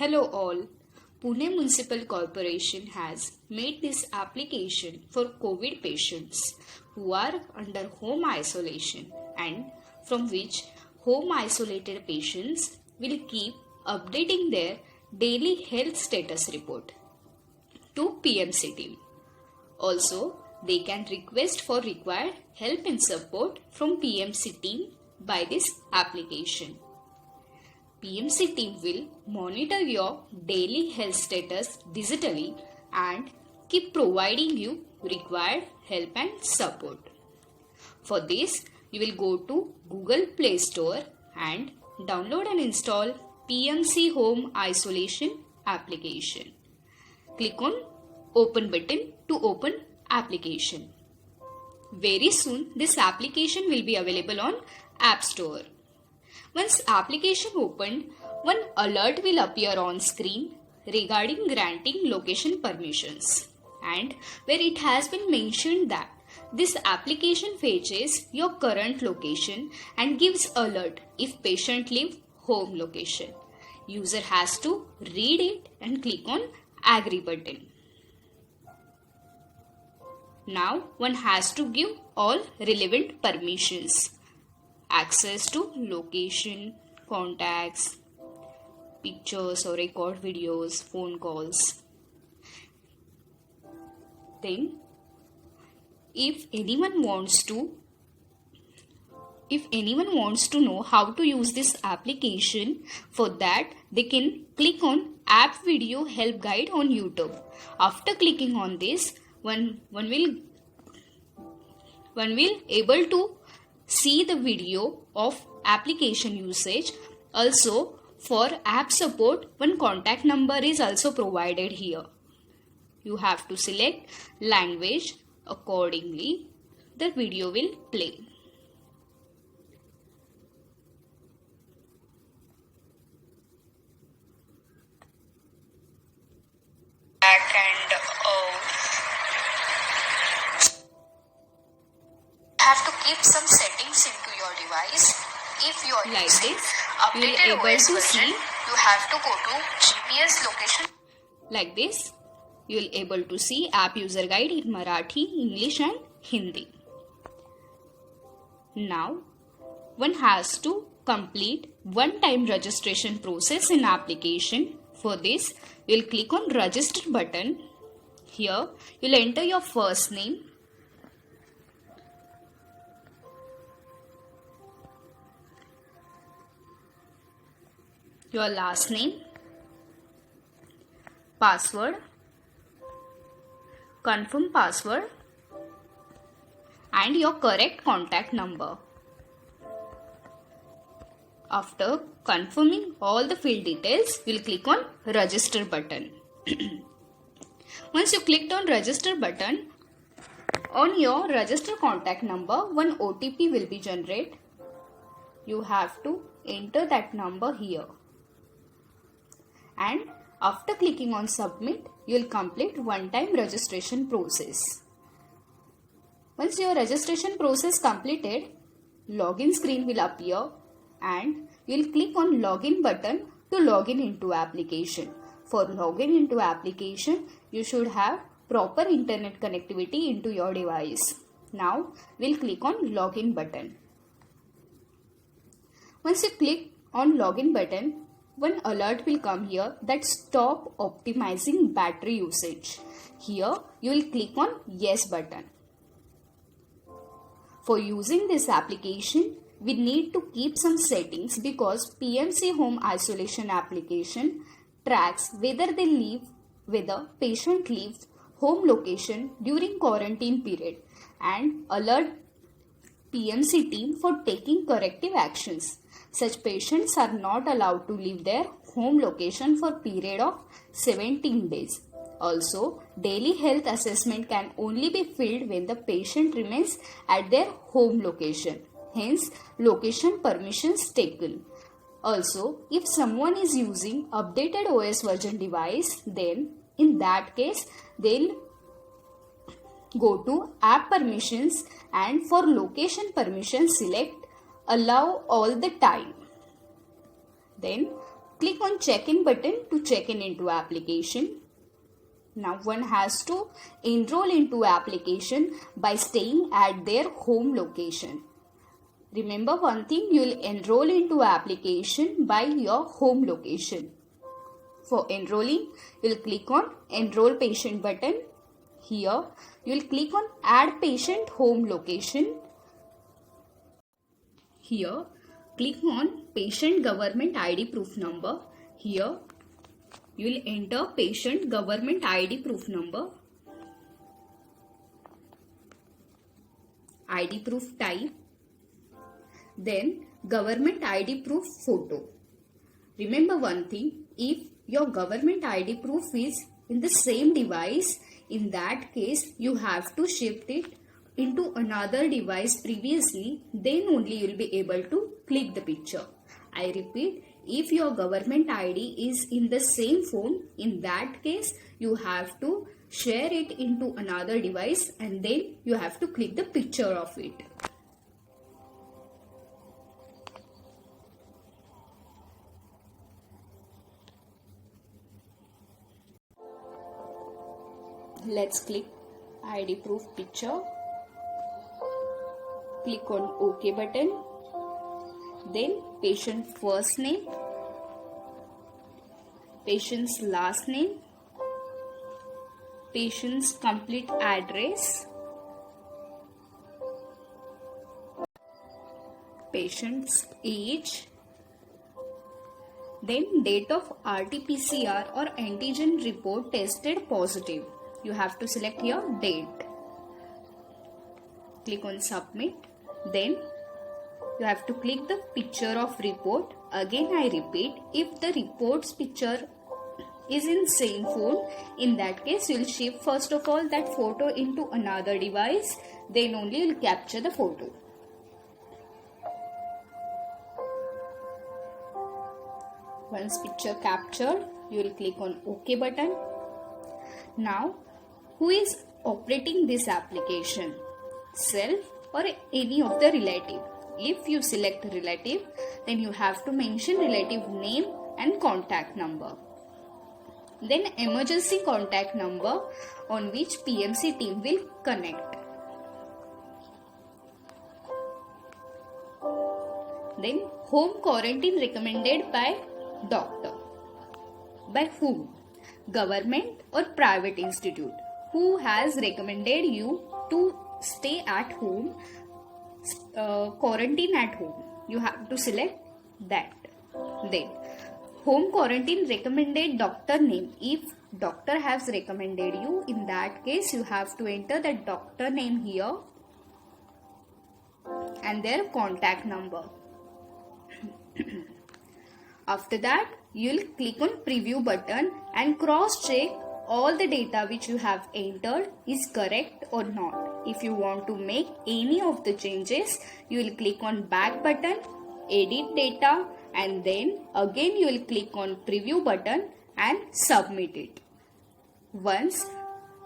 Hello all. Pune Municipal Corporation has made this application for COVID patients who are under home isolation and from which home isolated patients will keep updating their daily health status report to PMC team. Also, they can request for required help and support from PMC team by this application. PMC team will monitor your daily health status digitally and keep providing you required help and support. For this, you will go to Google Play Store and download and install PMC Home Isolation application. Click on Open button to open application. Very soon, this application will be available on App Store. Once application opened, one alert will appear on screen regarding granting location permissions, and where it has been mentioned that this application fetches your current location and gives alert if patient leave home location. User has to read it and click on Agree button. Now one has to give all relevant permissions. Access to location, contacts, pictures or record videos, phone calls. Then, if anyone wants to know how to use this application, for that they can click on App Video Help Guide on YouTube. After clicking on this, one will able to see the video of application usage. Also, for app support, one contact number is also provided here. You have to select language accordingly. The video will play. Have to keep some settings into your device. If you are Like using this, updated you will OS able to version, see. you have to go to GPS location. Like this, you will able to see app user guide in Marathi, English and Hindi. Now, one has to complete one-time registration process in application. For this, you will click on register button. Here, you will enter your first name, your last name, password, confirm password and your correct contact number. After confirming all the field details, we'll click on register button. Once you clicked on register button, on your register contact number, one OTP will be generated. You have to enter that number here. And after clicking on submit, you will complete one-time registration process. Once your registration process completed, login screen will appear and you will click on login button to login into application. For login into application, you should have proper internet connectivity into your device. Now, we'll click on login button. Once you click on login button, one alert will come here that stop optimizing battery usage. Here you will click on yes button. For using this application, we need to keep some settings because PMC Home Isolation application tracks whether patient leaves home location during quarantine period and alert PMC team for taking corrective actions. Such patients are not allowed to leave their home location for period of 17 days. Also, daily health assessment can only be filled when the patient remains at their home location. Hence, location permissions taken. Also, if someone is using updated OS version device, then in that case, they'll go to app permissions and for location permissions select allow all the time. Then click on check-in button to check in into application. Now one has to enroll into application by staying at their home location. Remember one thing, you will enroll into application by your home location. For enrolling, you will click on enroll patient button. Here, you will click on add patient home location. Here, click on patient government ID proof number. Here, you will enter patient government ID proof number. ID proof type. Then government ID proof photo. Remember one thing, if your government ID proof is in the same device, in that case you have to shift it into another device previously, then only you will be able to click the picture. I repeat, if your government ID is in the same phone, in that case you have to share it into another device and then you have to click the picture of it. Let's click ID proof picture. Click on OK button. Then patient first name, patient's last name, patient's complete address, patient's age, then date of RT-PCR or antigen report tested positive. You have to select your date. Click on submit. Then you have to click the picture of report. Again I repeat, if the report's picture is in same phone, in that case you will shift first of all that photo into another device, then only you will capture the photo. Once picture captured, you will click on OK button. Now, who is operating this application? Self or any of the relative? If you select relative, then you have to mention relative name and contact number. Then emergency contact number on which PMC team will connect. Then home quarantine recommended by doctor. By whom? Government or private institute. Who has recommended you to stay at home, quarantine at home? You have to select that. Then home quarantine recommended doctor name. If doctor has recommended you, in that case you have to enter that doctor name here and their contact number. After that, you will click on preview button and cross check all the data which you have entered is correct or not. If you want to make any of the changes, you will click on back button, edit data, and then again you will click on preview button and submit it. Once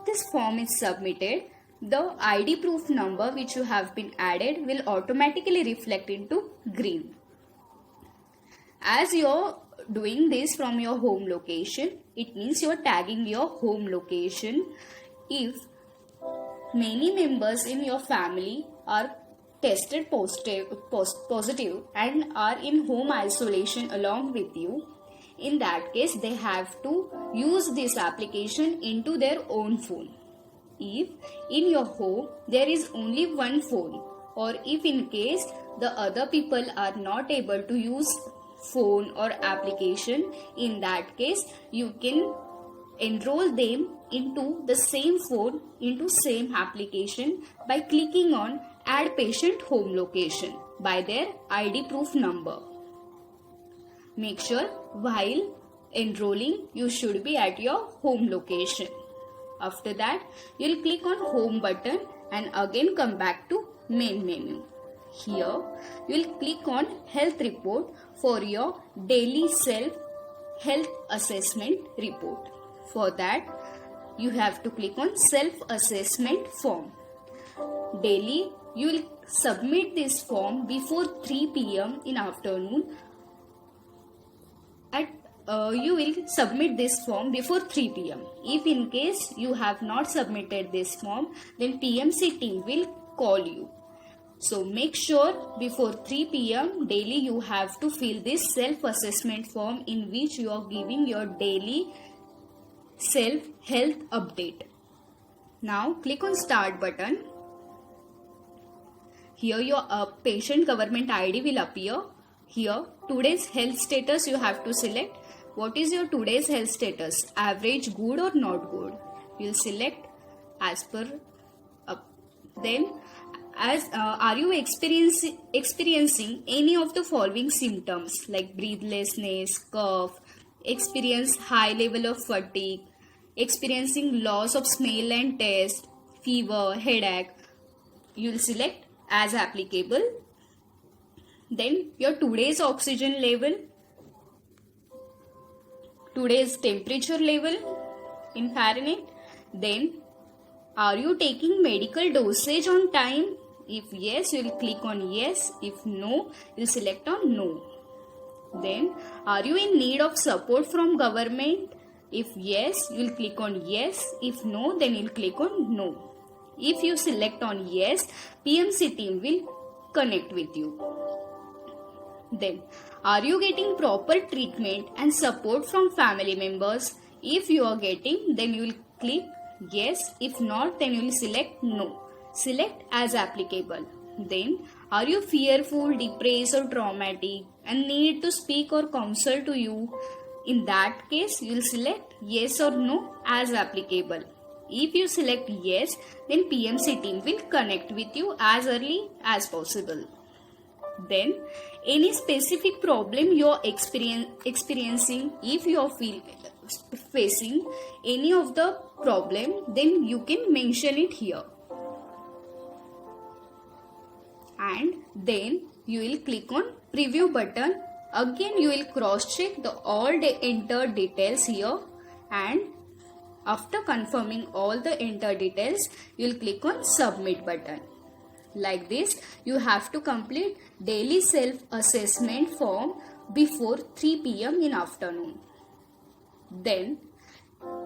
this form is submitted, the ID proof number which you have been added will automatically reflect into green. As you're doing this from your home location, it means you're tagging your home location. If many members in your family are tested positive and are in home isolation along with you, in that case they have to use this application into their own phone. If in your home there is only one phone, or if in case the other people are not able to use phone or application, in that case you can enroll them into the same phone, into same application by clicking on add patient home location by their ID proof number. Make sure while enrolling you should be at your home location. After that, you will click on home button and again come back to main menu. Here, you will click on health report for your daily self health assessment report. For that, you have to click on self assessment form. Daily, you will submit this form before 3 p.m. in afternoon. At you will submit this form before 3 p.m. If in case you have not submitted this form, then PMC team will call you. So make sure before 3 p.m. daily you have to fill this self-assessment form in which you are giving your daily self-health update. Now click on start button. Here your patient government ID will appear. Here today's health status you have to select. What is your today's health status? Average, good or not good? You will select as per. Then are you experiencing any of the following symptoms like breathlessness, cough, experience high level of fatigue, experiencing loss of smell and taste, fever, headache? You will select as applicable. Then your today's oxygen level, today's temperature level in Fahrenheit. Then are you taking medical dosage on time? If yes, you will click on yes. If no, you will select on no. Then are you in need of support from government? If yes, you will click on yes. If no, then you will click on no. If you select on yes, PMC team will connect with you. Then, are you getting proper treatment and support from family members? If you are getting, then you will click yes. If not, then you will select no. Select as applicable. Then, are you fearful, depressed or traumatic and need to speak or counsel to you? In that case, you will select yes or no as applicable. If you select yes, then PMC team will connect with you as early as possible. Then, any specific problem you are experiencing, if you are facing any of the problem, then you can mention it here. And then you will click on preview button. Again you will cross check the all the entered details here, and after confirming all the entered details, you will click on submit button. Like this, you have to complete daily self-assessment form before 3 p.m. in afternoon. Then,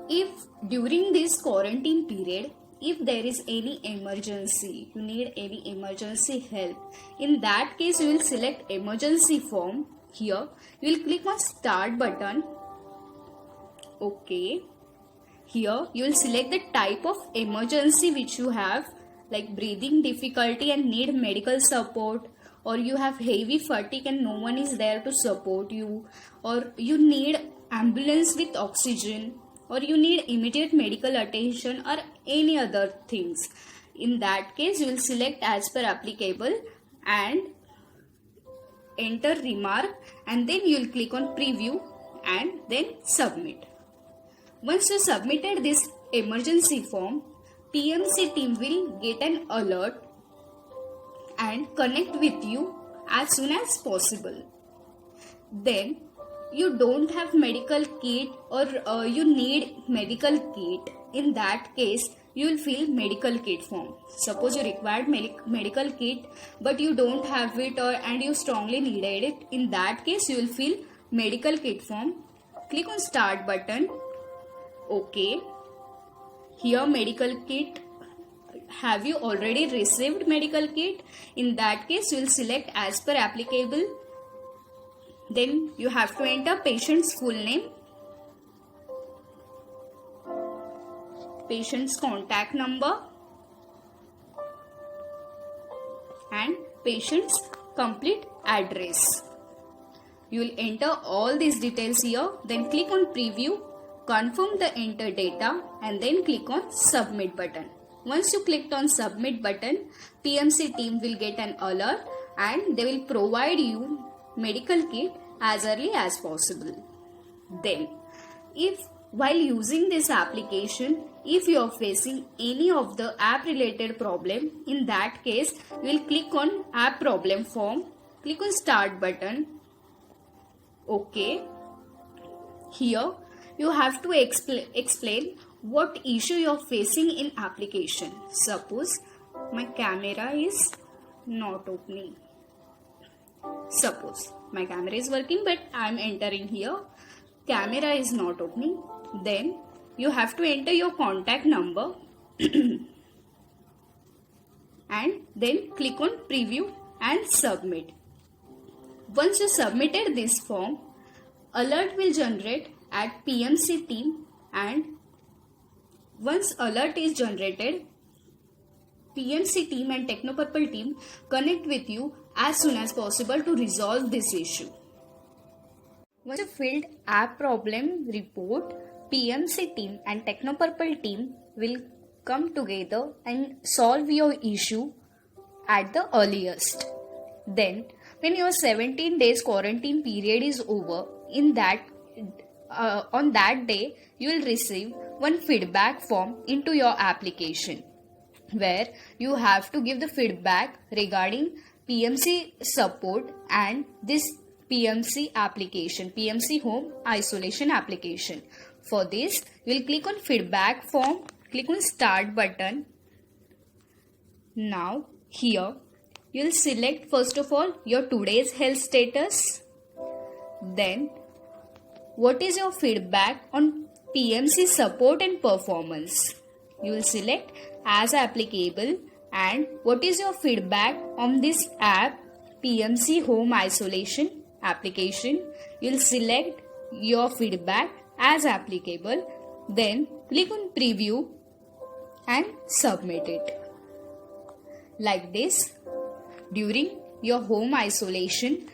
if during this quarantine period, if there is any emergency, you need any emergency help, in that case you will select emergency form. Here, you will click on start button. Okay. Here, you will select the type of emergency which you have, like breathing difficulty and need medical support, or you have heavy fatigue and no one is there to support you, or you need ambulance with oxygen, or you need immediate medical attention, or any other things. In that case, you will select as per applicable and enter remark, and then you will click on preview and then submit. Once you submitted this emergency form, PMC team will get an alert and connect with you as soon as possible. Then you don't have medical kit, or you need medical kit. In that case, you will fill medical kit form. Suppose you required medical kit but you don't have it, and you strongly needed it. In that case, you will fill medical kit form. Click on start button. Okay. Here medical kit. Have you already received medical kit? In that case, you will select as per applicable. Then you have to enter patient's full name, patient's contact number, and patient's complete address. You will enter all these details here. Then click on preview, confirm the entered data, and then click on submit button. Once you clicked on submit button, PMC team will get an alert and they will provide you medical kit as early as possible. Then, if while using this application, if you are facing any of the app related problem, in that case, you will click on app problem form, click on start button. Okay. Here, you have to explain what issue you are facing in application. Suppose my camera is not opening. Suppose my camera is working but I am entering here. camera is not opening, then you have to enter your contact number and then click on preview and submit. Once you submitted this form, alert will generate at PMC team, and once alert is generated, PMC team and Technopurple team connect with you as soon as possible to resolve this issue. Once you filled app problem report, PMC team and Technopurple team will come together and solve your issue at the earliest. Then, when your 17 days quarantine period is over, on that day, you will receive one feedback form into your application, where you have to give the feedback regarding PMC support and this PMC application, PMC home isolation application. For this, you will click on feedback form, click on start button. Now here you will select first of all your today's health status. Then what is your feedback on PMC support and performance? You will select as applicable, and what is your feedback on this app PMC home isolation application? You will select your feedback as applicable, then click on preview and submit it. Like this, during your home isolation,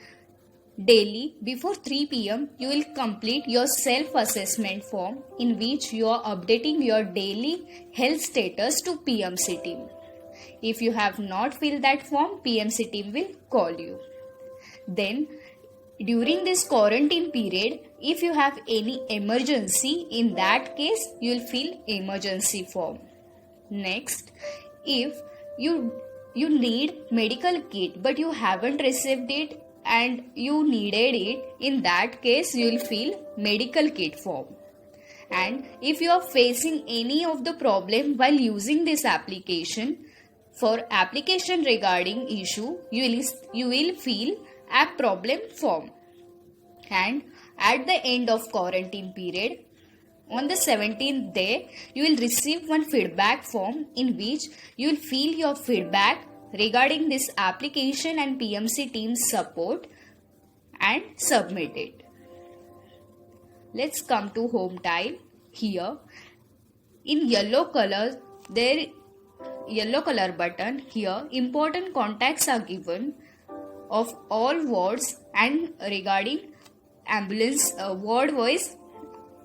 daily before 3 p.m. you will complete your self-assessment form in which you are updating your daily health status to PMC team. If you have not filled that form, PMC team will call you. Then during this quarantine period, if you have any emergency, in that case you will fill emergency form. Next, if you need medical kit but you haven't received it and you needed it, in that case you will fill medical kit form. And if you are facing any of the problem while using this application, for application regarding issue, you will fill app problem form. And at the end of quarantine period, on the 17th day, you will receive one feedback form in which you will fill your feedback regarding this application and PMC team's support and submit it. Let's come to home tile. Here in yellow color button, here important contacts are given of all wards, and regarding ambulance ward wise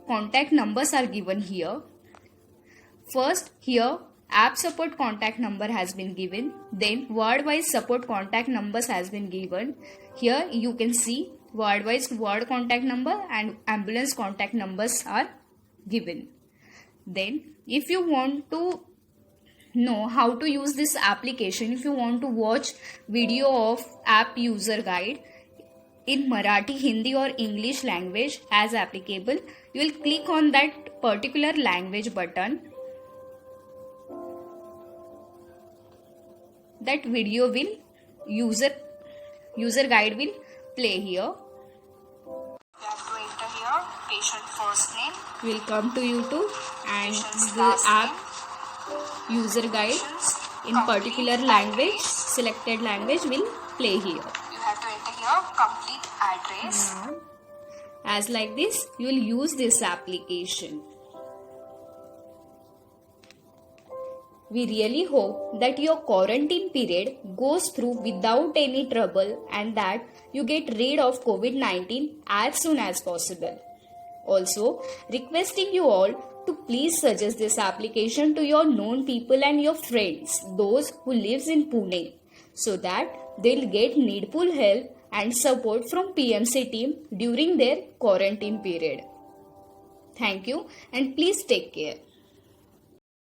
contact numbers are given here. First, here app support contact number has been given, then ward wise support contact numbers has been given. Here you can see ward wise ward contact number and ambulance contact numbers are given. Then if you want to know how to use this application, if you want to watch video of app user guide in Marathi, Hindi or English language as applicable, you will click on that particular language button. That video will user guide will play here. You have to enter here patient first name. Will come to YouTube and Patient's the last app name. user guide Patient's in complete particular language, address. selected language will play here. You have to enter here complete address. Now, as like this, you will use this application. We really hope that your quarantine period goes through without any trouble and that you get rid of COVID-19 as soon as possible. Also, requesting you all to please suggest this application to your known people and your friends, those who lives in Pune, so that they'll get needful help and support from PMC team during their quarantine period. Thank you and please take care.